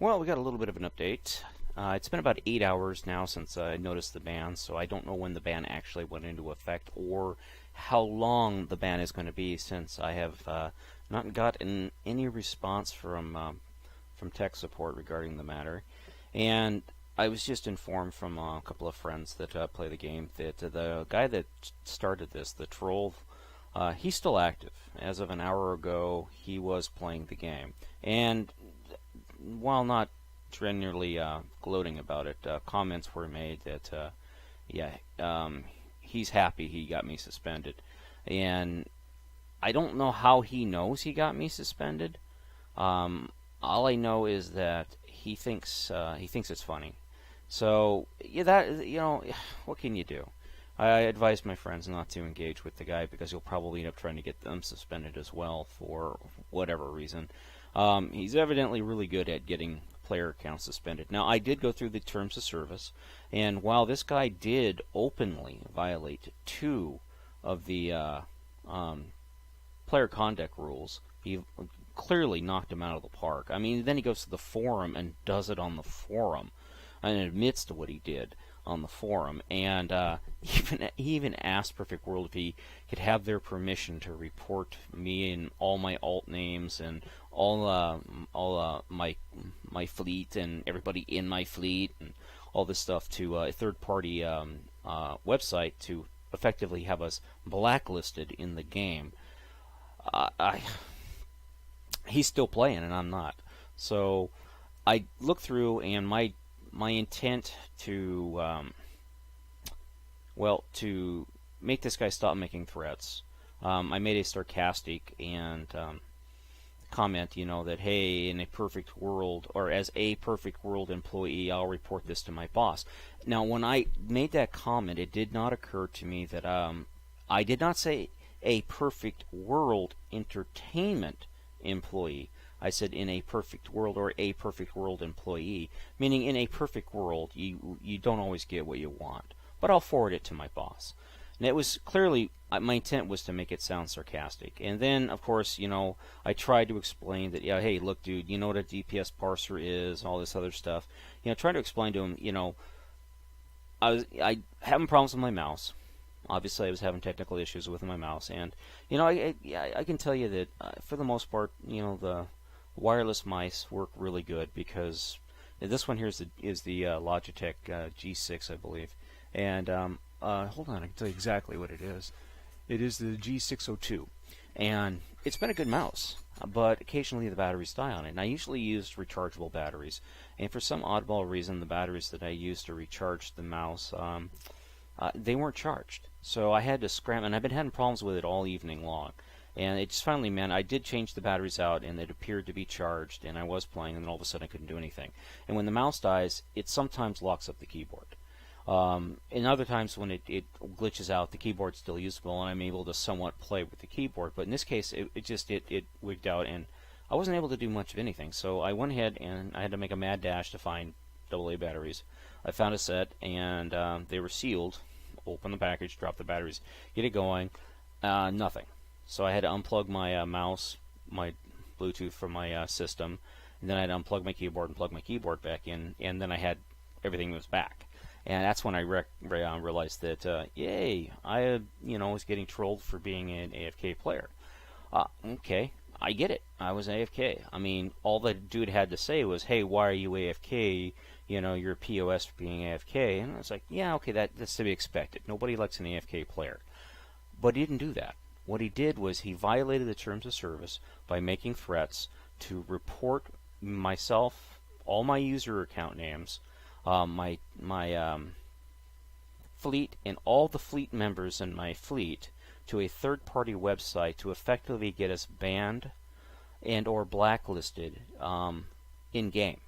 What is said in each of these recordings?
Well, we got a little bit of an update. It's been about 8 hours now since I noticed the ban, so I don't know when the ban actually went into effect or how long the ban is going to be, since I have not gotten any response from tech support regarding the matter. And I was just informed from a couple of friends that play the game that the guy that started this, the troll, he's still active. As of an hour ago, he was playing the game. And while not generally gloating about it, comments were made that, he's happy he got me suspended. And I don't know how he knows he got me suspended. All I know is that he thinks it's funny. So what can you do? I advise my friends not to engage with the guy because you'll probably end up trying to get them suspended as well for whatever reason. He's evidently really good at getting player accounts suspended. Now, I did go through the terms of service, and while this guy did openly violate 2 of the player conduct rules, he clearly knocked him out of the park. I mean, then he goes to the forum and does it on the forum, and admits to what he did on the forum, and he even asked Perfect World if he could have their permission to report me and all my alt names and all my fleet and everybody in my fleet and all this stuff to a third-party website to effectively have us blacklisted in the game. He's still playing and I'm not. So I looked through, and my intent to to make this guy stop making threats. I made a sarcastic and comment, that, hey, in a perfect world, or as a perfect world employee, I'll report this to my boss. Now, when I made that comment, it did not occur to me that I did not say a perfect world entertainment employee. I said in a perfect world, or a perfect world employee, meaning in a perfect world you don't always get what you want, but I'll forward it to my boss. And it was clearly, my intent was to make it sound sarcastic. And then, of course, I tried to explain that, hey, look, dude, you know what a DPS parser is, all this other stuff. Trying to explain to him, I having problems with my mouse. Obviously, I was having technical issues with my mouse, and I can tell you that for the most part, the wireless mice work really good, because this one here is the Logitech G6, I believe. And hold on, I can tell you exactly what it is. It is the G602, and it's been a good mouse, but occasionally the batteries die on it. And I usually use rechargeable batteries, and for some oddball reason, the batteries that I used to recharge the mouse, they weren't charged. So I had to scramble, and I've been having problems with it all evening long. And it just finally meant I did change the batteries out, and it appeared to be charged, and I was playing, and then all of a sudden I couldn't do anything. And when the mouse dies, it sometimes locks up the keyboard. And other times when it glitches out, the keyboard's still usable, and I'm able to somewhat play with the keyboard. But in this case, it wigged out, and I wasn't able to do much of anything. So I went ahead, and I had to make a mad dash to find AA batteries. I found a set, and they were sealed. Open the package, drop the batteries, get it going. Nothing. So I had to unplug my mouse, my Bluetooth from my system, and then I had to unplug my keyboard and plug my keyboard back in, and then I had everything was back. And that's when I realized that, yay, I was getting trolled for being an AFK player. Okay, I get it. I was AFK. I mean, all the dude had to say was, hey, why are you AFK? You're a POS for being AFK. And I was like, yeah, okay, that's to be expected. Nobody likes an AFK player. But he didn't do that. What he did was he violated the terms of service by making threats to report myself, all my user account names, my fleet, and all the fleet members in my fleet to a third-party website to effectively get us banned and or blacklisted in-game.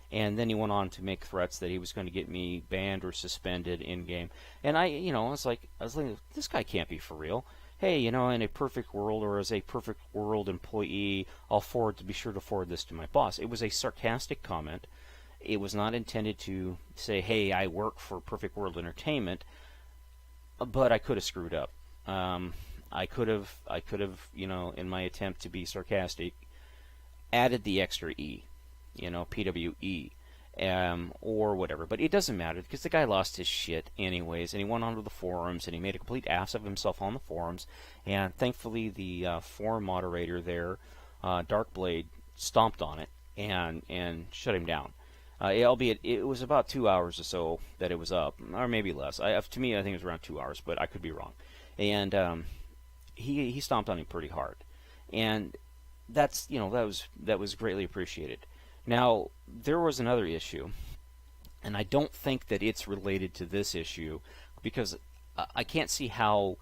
And then he went on to make threats that he was going to get me banned or suspended in-game. And I was thinking, this guy can't be for real. Hey, in a perfect world, or as a perfect world employee, I'll be sure to forward this to my boss. It was a sarcastic comment. It was not intended to say, hey, I work for Perfect World Entertainment, but I could have screwed up. I could have, in my attempt to be sarcastic, added the extra E. PWE, or whatever. But it doesn't matter because the guy lost his shit anyways, and he went onto the forums and he made a complete ass of himself on the forums. And thankfully, the forum moderator there, Darkblade, stomped on it and shut him down. Albeit it was about 2 hours or so that it was up, or maybe less. To me, I think it was around 2 hours, but I could be wrong. And he stomped on him pretty hard, and that was greatly appreciated. Now there was another issue, and I don't think that it's related to this issue because I can't see how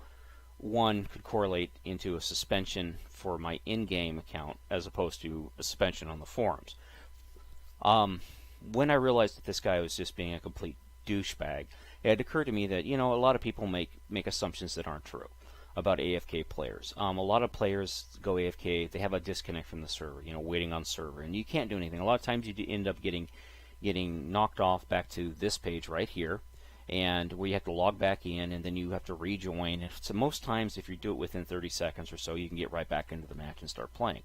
one could correlate into a suspension for my in-game account as opposed to a suspension on the forums. When I realized that this guy was just being a complete douchebag, it had occurred to me that a lot of people make assumptions that aren't true about AFK players. A lot of players go AFK, they have a disconnect from the server, waiting on server, and you can't do anything. A lot of times you end up getting knocked off back to this page right here, and where you have to log back in, and then you have to rejoin. So most times, if you do it within 30 seconds or so, you can get right back into the match and start playing.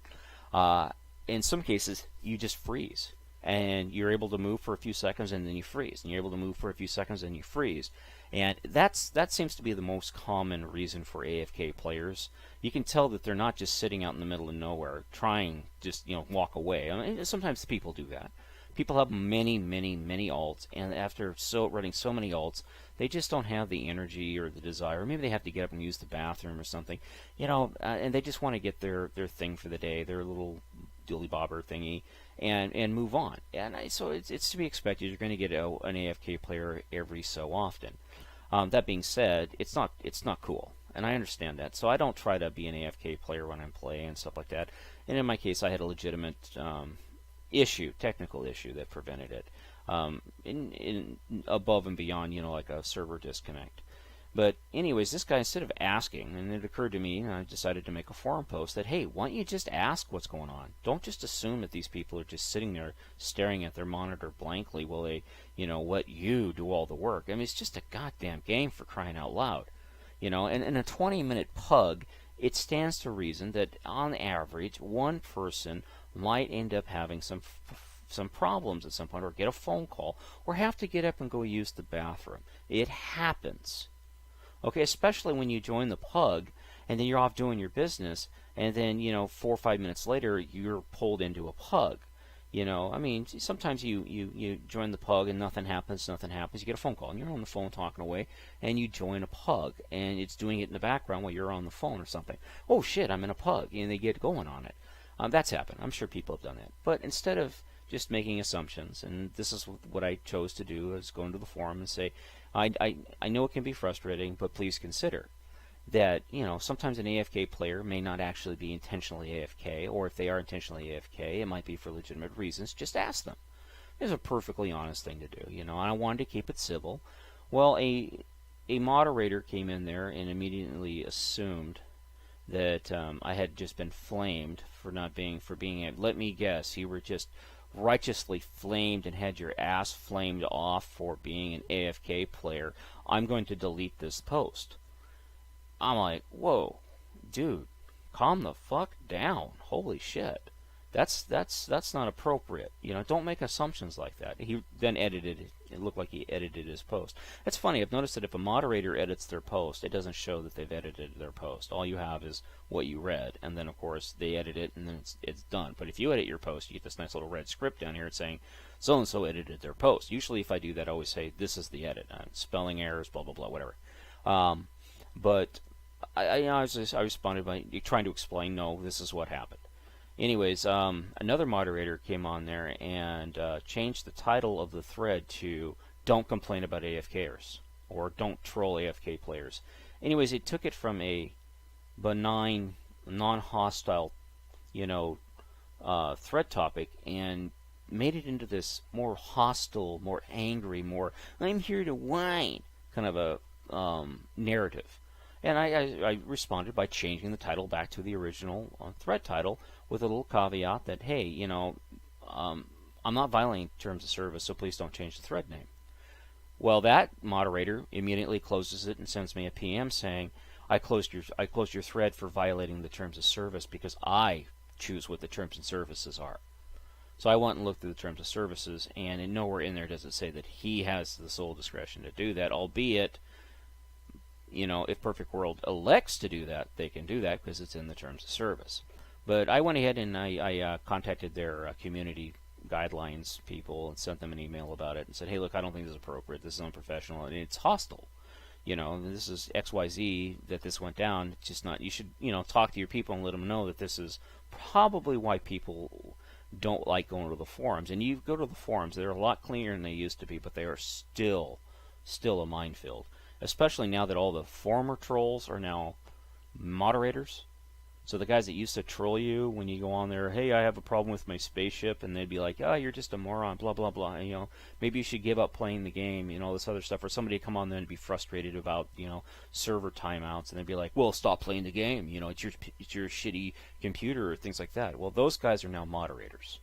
In some cases, you just freeze, and you're able to move for a few seconds, and then you freeze, and you're able to move for a few seconds, and you freeze. And that seems to be the most common reason for AFK players. You can tell that they're not just sitting out in the middle of nowhere trying just walk away. I mean, sometimes people do that. People have many ults, and after running so many ults, they just don't have the energy or the desire. Maybe they have to get up and use the bathroom or something, and they just want to get their thing for the day, their little dilly bobber thingy, and move on. And so it's to be expected. You're going to get an AFK player every so often. That being said, it's not cool, and I understand that. So I don't try to be an AFK player when I'm playing and stuff like that. And in my case, I had a legitimate technical issue that prevented it, in above and beyond, like a server disconnect. But anyways, this guy, instead of asking, and it occurred to me, and I decided to make a forum post that, hey, why don't you just ask what's going on? Don't just assume that these people are just sitting there staring at their monitor blankly while they, let you do all the work. I mean, it's just a goddamn game, for crying out loud. And in a 20-minute pug, it stands to reason that on average, one person might end up having some problems at some point, or get a phone call, or have to get up and go use the bathroom. It happens. Okay, especially when you join the pug, and then you're off doing your business, and then 4 or 5 minutes later you're pulled into a pug. I mean, sometimes you join the pug and nothing happens. You get a phone call, and you're on the phone talking away, and you join a pug, and it's doing it in the background while you're on the phone or something. Oh shit, I'm in a pug, and they get going on it. That's happened. I'm sure people have done that. But instead of just making assumptions, and this is what I chose to do, is go into the forum and say, I know it can be frustrating, but please consider that sometimes an AFK player may not actually be intentionally AFK, or if they are intentionally AFK, it might be for legitimate reasons. Just ask them. It's a perfectly honest thing to do, and I wanted to keep it civil. Well, a moderator came in there and immediately assumed that I had just been flamed for being. Let me guess, you were just righteously flamed and had your ass flamed off for being an AFK player. I'm going to delete this post. I'm like, whoa, dude, calm the fuck down. Holy shit. That's not appropriate. Don't make assumptions like that. He then edited it. It looked like he edited his post. It's funny. I've noticed that if a moderator edits their post, it doesn't show that they've edited their post. All you have is what you read, and then of course they edit it, and then it's done. But if you edit your post, you get this nice little red script down here saying so and so edited their post. Usually, if I do that, I always say this is the edit, spelling errors, blah blah blah, whatever. But I responded by trying to explain, no, this is what happened. Anyways, another moderator came on there and changed the title of the thread to "Don't Complain About AFKers" or "Don't Troll AFK Players." Anyways, it took it from a benign, non-hostile, thread topic and made it into this more hostile, more angry, more "I'm here to whine" kind of a narrative. And I responded by changing the title back to the original thread title with a little caveat that, hey, I'm not violating terms of service, so please don't change the thread name. Well, that moderator immediately closes it and sends me a PM saying, I closed your thread for violating the terms of service because I choose what the terms and services are. So I went and looked at the terms of services, and nowhere in there does it say that he has the sole discretion to do that, albeit, if Perfect World elects to do that, they can do that because it's in the terms of service. But I went ahead and I contacted their community guidelines people and sent them an email about it and said, hey, look, I don't think this is appropriate. This is unprofessional, and it's hostile. This is XYZ that this went down. It's just not. You should, talk to your people and let them know that this is probably why people don't like going to the forums. And you go to the forums, they're a lot cleaner than they used to be, but they are still a minefield. Especially now that all the former trolls are now moderators. So the guys that used to troll you when you go on there, hey, I have a problem with my spaceship, and they'd be like, oh, you're just a moron, blah, blah, blah. And, maybe you should give up playing the game, all this other stuff. Or somebody come on there and be frustrated about, server timeouts, and they'd be like, well, stop playing the game. It's your shitty computer or things like that. Well, those guys are now moderators.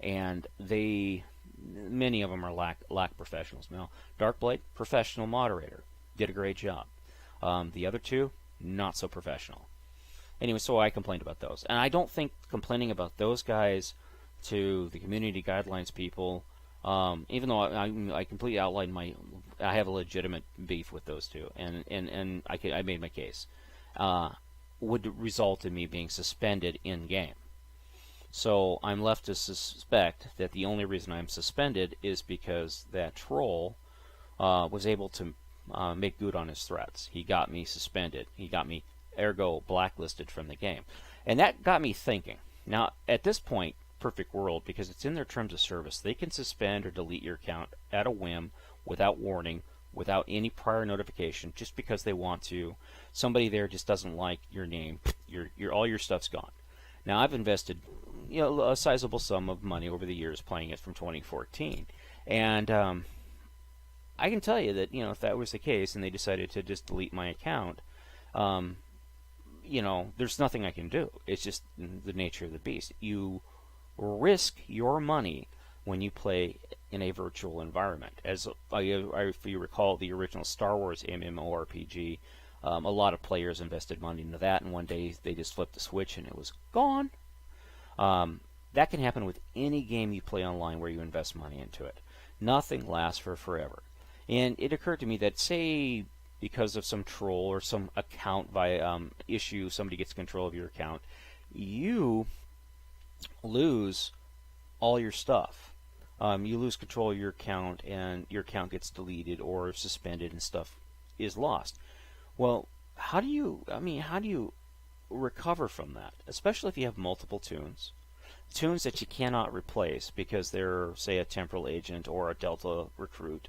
And many of them are lack professionals. Now, Darkblade, professional moderator, did a great job. The other two, not so professional. Anyway, so I complained about those. And I don't think complaining about those guys to the community guidelines people, even though I completely outlined I have a legitimate beef with those two, and I made my case, would result in me being suspended in-game. So I'm left to suspect that the only reason I'm suspended is because that troll was able to make good on his threats. He got me suspended. He got me, ergo, blacklisted from the game. And that got me thinking. Now, at this point, Perfect World, because it's in their terms of service, they can suspend or delete your account at a whim, without warning, without any prior notification, just because they want to. Somebody there just doesn't like your name. All your stuff's gone. Now, I've invested a sizable sum of money over the years playing it from 2014. And I can tell you that, if that was the case and they decided to just delete my account, there's nothing I can do. It's just the nature of the beast. You risk your money when you play in a virtual environment. As if you recall the original Star Wars MMORPG, a lot of players invested money into that, and one day they just flipped the switch and it was gone. That can happen with any game you play online where you invest money into it. Nothing lasts for forever. And it occurred to me that, say, because of some troll or some account issue, somebody gets control of your account, you lose all your stuff. You lose control of your account, and your account gets deleted or suspended, and stuff is lost. Well, how do you recover from that? Especially if you have multiple tunes that you cannot replace because they're, say, a temporal agent or a Delta recruit.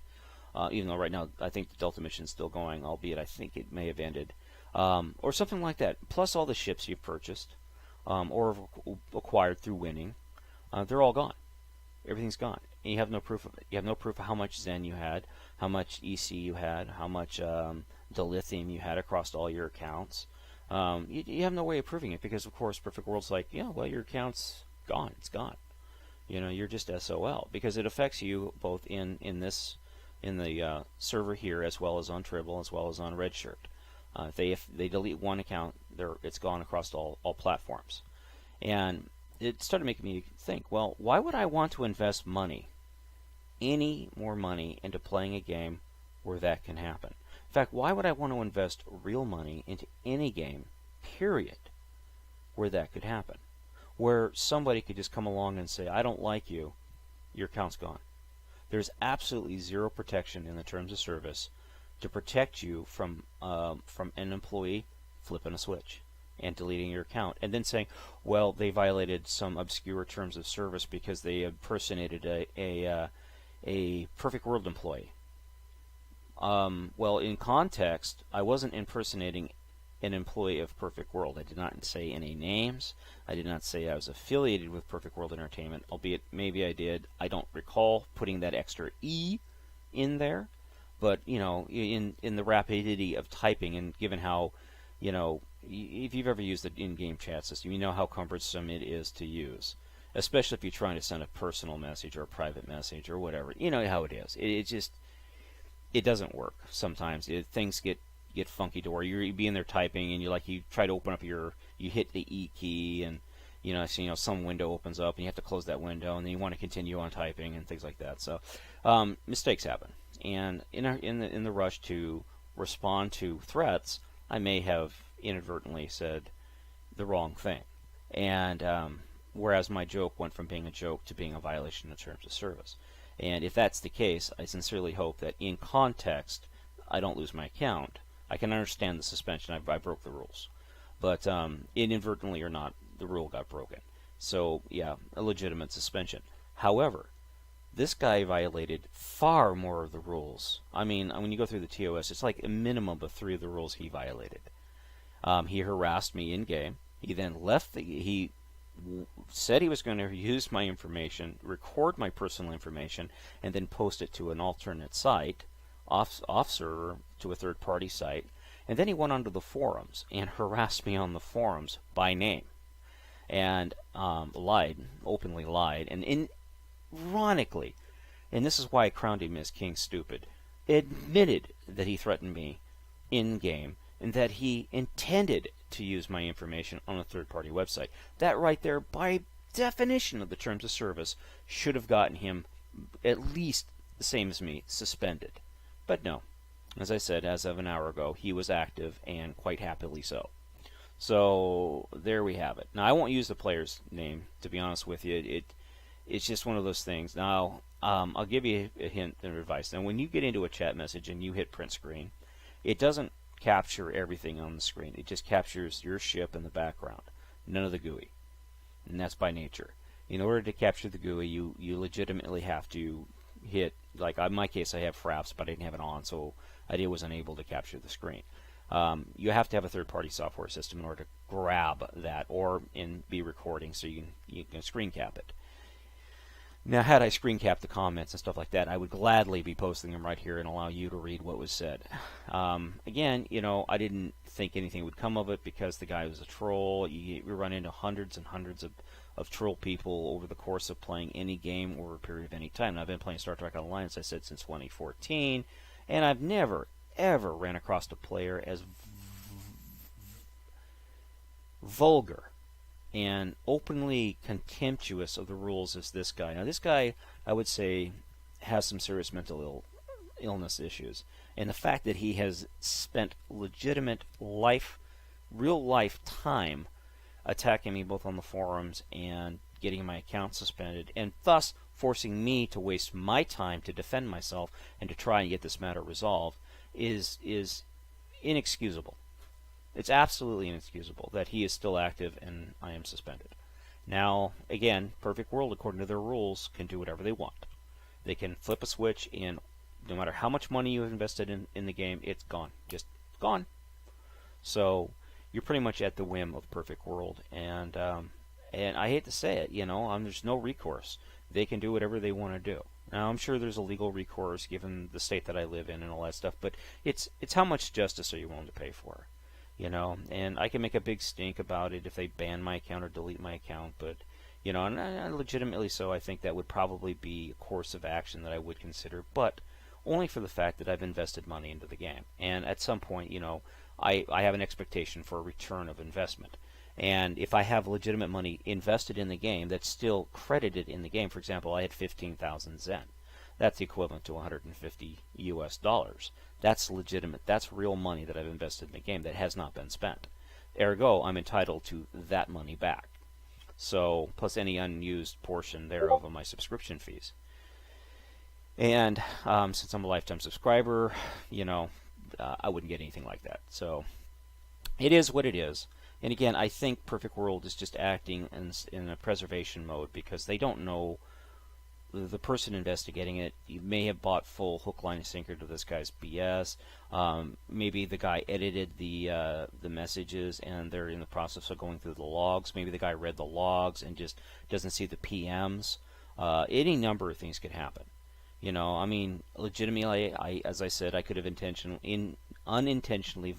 Even though right now I think the Delta mission is still going, albeit I think it may have ended, or something like that. Plus all the ships you've purchased or acquired through winning, they're all gone. Everything's gone. And you have no proof of it. You have no proof of how much Zen you had, how much EC you had, how much dilithium you had across all your accounts. You have no way of proving it because, of course, Perfect World's like, your account's gone. It's gone. You're just SOL because it affects you both in the server here as well as on Tribble as well as on Redshirt. If they delete one account, it's gone across all platforms. And it started making me think, well, why would I want to invest any more money into playing a game where that can happen? In fact, why would I want to invest real money into any game, period, where that could happen? Where somebody could just come along and say, I don't like you, your account's gone. There's absolutely zero protection in the terms of service to protect you from an employee flipping a switch and deleting your account and then saying, well, they violated some obscure terms of service because they impersonated a Perfect World employee. Well, in context, I wasn't impersonating an employee of Perfect World. I did not say any names. I did not say I was affiliated with Perfect World Entertainment, albeit maybe I did. I don't recall putting that extra E in there. But, in the rapidity of typing, and given how, if you've ever used the in-game chat system, you know how cumbersome it is to use. Especially if you're trying to send a personal message or a private message or whatever. You know how it is. It doesn't work sometimes. Things get funky to where you be in there typing and you try to open up you hit the E key and some window opens up and you have to close that window, and then you want to continue on typing and things like that. So mistakes happen, and in the rush to respond to threats, I may have inadvertently said the wrong thing, and whereas my joke went from being a joke to being a violation of terms of service. And if that's the case, I sincerely hope that in context, I don't lose my account. I can understand the suspension. I broke the rules. But inadvertently or not, the rule got broken. So, yeah, a legitimate suspension. However, this guy violated far more of the rules. I mean, when you go through the TOS, it's like a minimum of 3 of the rules he violated. He harassed me in-game. He then left he said he was going to use my information, record my personal information, and then post it to an alternate site, off server, to a third-party site. And then he went onto the forums and harassed me on the forums by name, and openly lied, and ironically, and this is why I crowned him as King Stupid, admitted that he threatened me in-game, and that he intended to use my information on a third-party website. That right there, by definition of the terms of service, should have gotten him, at least the same as me, suspended. But no. As I said, as of an hour ago, he was active, and quite happily so. So, there we have it. Now, I won't use the player's name, to be honest with you. It's just one of those things. Now, I'll give you a hint and advice. Now, when you get into a chat message and you hit print screen, it doesn't capture everything on the screen. It just captures your ship in the background, none of the GUI. And that's by nature. In order to capture the GUI, you legitimately have to hit, like in my case, I have Fraps, but I didn't have it on, so I was unable to capture the screen. You have to have a third-party software system in order to grab that or be recording, so you can screen cap it. Now, had I screen capped the comments and stuff like that, I would gladly be posting them right here and allow you to read what was said. Again, I didn't think anything would come of it because the guy was a troll. You run into hundreds and hundreds of troll people over the course of playing any game over a period of any time. Now, I've been playing Star Trek Online, as I said, since 2014, and I've never, ever ran across a player as vulgar and openly contemptuous of the rules as this guy. Now, this guy, I would say, has some serious mental illness issues. And the fact that he has spent legitimate real-life time attacking me both on the forums and getting my account suspended, and thus forcing me to waste my time to defend myself and to try and get this matter resolved, is inexcusable. It's absolutely inexcusable that he is still active and I am suspended. Now, again, Perfect World, according to their rules, can do whatever they want. They can flip a switch, and no matter how much money you have invested in the game, it's gone. Just gone. So, you're pretty much at the whim of Perfect World, and I hate to say it, there's no recourse. They can do whatever they want to do. Now, I'm sure there's a legal recourse given the state that I live in and all that stuff, but it's how much justice are you willing to pay for? And I can make a big stink about it if they ban my account or delete my account, but, and legitimately so, I think that would probably be a course of action that I would consider, but only for the fact that I've invested money into the game. And at some point, I have an expectation for a return of investment. And if I have legitimate money invested in the game that's still credited in the game, for example, I had 15,000 Zen. That's the equivalent to $150 US. That's legitimate. That's real money that I've invested in the game that has not been spent. Ergo, I'm entitled to that money back. So, plus any unused portion thereof of my subscription fees. And since I'm a lifetime subscriber, I wouldn't get anything like that. So, it is what it is. And again, I think Perfect World is just acting in a preservation mode because they don't know the person investigating it. You may have bought full hook, line, and sinker to this guy's BS. Maybe the guy edited the messages and they're in the process of going through the logs. Maybe the guy read the logs and just doesn't see the PMs. Any number of things could happen. Legitimately, as I said, I could have unintentionally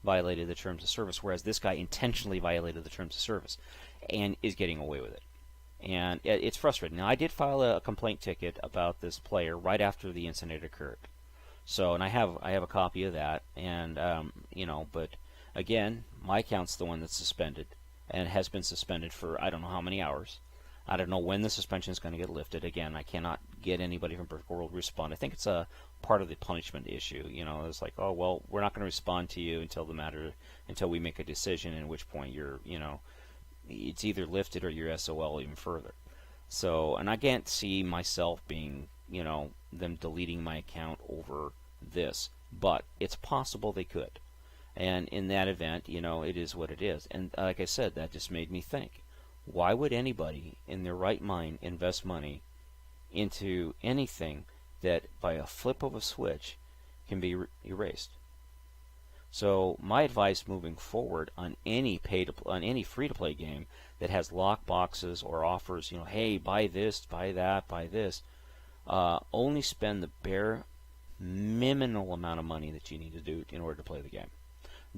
violated the terms of service, whereas this guy intentionally violated the terms of service and is getting away with it. And it's frustrating. Now, I did file a complaint ticket about this player right after the incident occurred. So, and I have a copy of that. And but again, my account's the one that's suspended. and has been suspended for I don't know how many hours. I don't know when the suspension is going to get lifted. Again, I cannot get anybody from Perfect World to respond. I think it's a part of the punishment issue. It's like, oh well, we're not going to respond to you until we make a decision. In which point it's either lifted or you're SOL even further. So, and I can't see myself being, them deleting my account over this, but it's possible they could. And in that event, it is what it is. And like I said, that just made me think. Why would anybody in their right mind invest money into anything that by a flip of a switch can be erased? So my advice moving forward on any free-to-play game that has lock boxes or offers, hey, buy this, buy that, buy this, only spend the bare minimal amount of money that you need to do in order to play the game.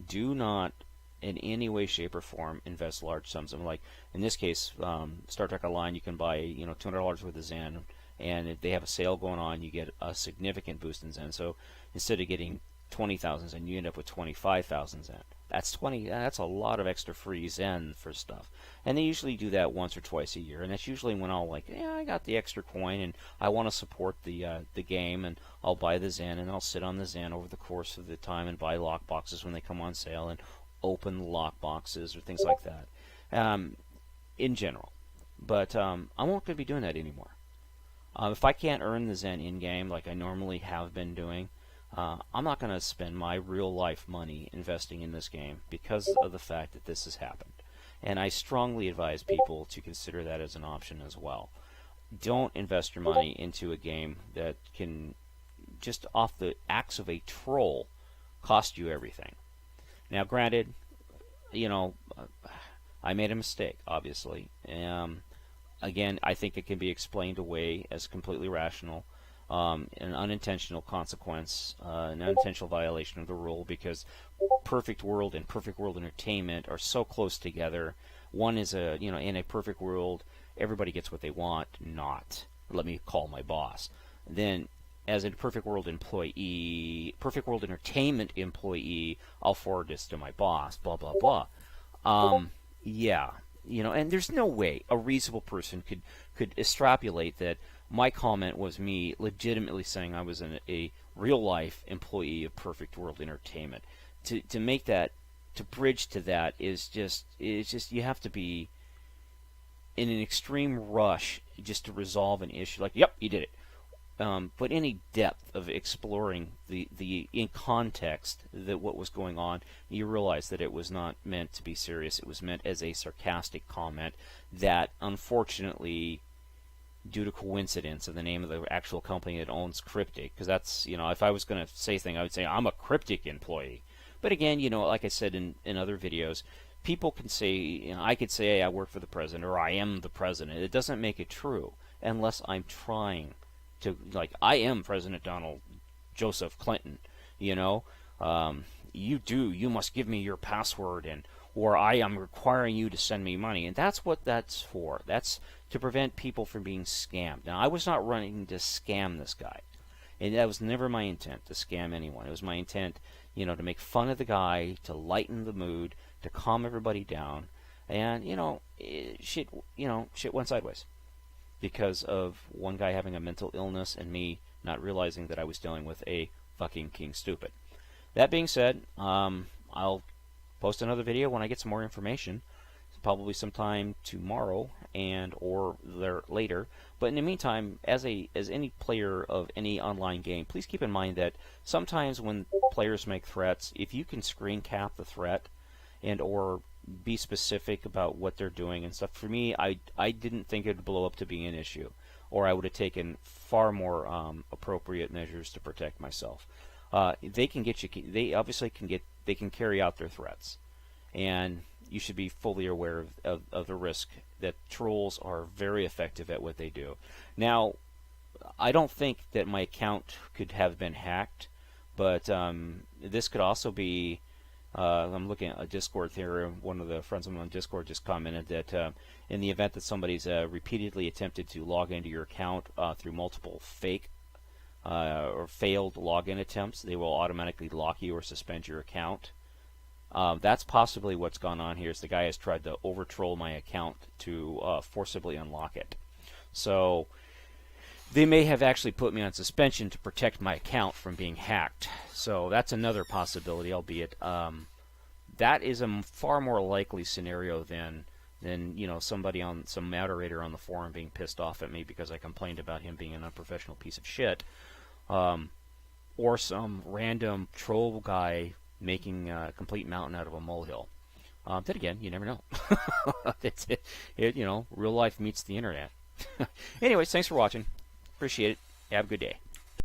Do not in any way, shape, or form invest large sums. Like in this case, Star Trek Online, you can buy $200 worth of Zen, and if they have a sale going on, you get a significant boost in Zen. So instead of getting 20,000 Zen, you end up with 25,000 Zen. That's a lot of extra free Zen for stuff. And they usually do that once or twice a year, and that's usually when I'll I got the extra coin and I want to support the game, and I'll buy the Zen and I'll sit on the Zen over the course of the time and buy lock boxes when they come on sale and open lock boxes or things like that in general. But I'm not going to be doing that anymore. If I can't earn the Zen in-game like I normally have been doing, I'm not going to spend my real-life money investing in this game because of the fact that this has happened. And I strongly advise people to consider that as an option as well. Don't invest your money into a game that can, just off the acts of a troll, cost you everything. Now, granted, I made a mistake, obviously. Again, I think it can be explained away as completely rational. An unintentional consequence, an unintentional violation of the rule, because Perfect World and Perfect World Entertainment are so close together. One is in a perfect world, everybody gets what they want, not let me call my boss. Then, as a Perfect World employee, Perfect World Entertainment employee, I'll forward this to my boss, blah, blah, blah. Yeah, and there's no way a reasonable person could extrapolate that my comment was me legitimately saying I was a real-life employee of Perfect World Entertainment. To make that, to bridge to that is just you have to be in an extreme rush just to resolve an issue. Like, yep, you did it. But any depth of exploring the in context that what was going on, you realize that it was not meant to be serious. It was meant as a sarcastic comment that, unfortunately, due to coincidence of the name of the actual company that owns Cryptic, because that's, if I was going to say things, I would say I'm a Cryptic employee. But again, like I said in other videos, people can say, I could say, hey, I work for the president, or I am the president. It doesn't make it true unless I'm trying to, I am President Donald Joseph Clinton, you must give me your password, or I am requiring you to send me money. And that's what that's for. That's to prevent people from being scammed. Now, I was not running to scam this guy. And that was never my intent, to scam anyone. It was my intent, to make fun of the guy, to lighten the mood, to calm everybody down. And, shit went sideways because of one guy having a mental illness and me not realizing that I was dealing with a fucking king stupid. That being said, I'll post another video when I get some more information, probably sometime tomorrow or later. But in the meantime, as any player of any online game, please keep in mind that sometimes when players make threats, if you can screen cap the threat and or be specific about what they're doing and stuff, for me, I didn't think it would blow up to be an issue, or I would have taken far more appropriate measures to protect myself. They can get you. They obviously they can carry out their threats, and you should be fully aware of the risk that trolls are very effective at what they do. Now, I don't think that my account could have been hacked, but this could also be, I'm looking at a Discord here, one of the friends of mine on Discord just commented that in the event that somebody's repeatedly attempted to log into your account through multiple fake or failed login attempts, they will automatically lock you or suspend your account. That's possibly what's gone on here. Is the guy has tried to over-troll my account to forcibly unlock it. So they may have actually put me on suspension to protect my account from being hacked. So that's another possibility, albeit that is a far more likely scenario than somebody on some moderator on the forum being pissed off at me because I complained about him being an unprofessional piece of shit, or some random troll guy making a complete mountain out of a molehill. Then again, you never know. Real life meets the internet. Anyways, thanks for watching. Appreciate it. Have a good day.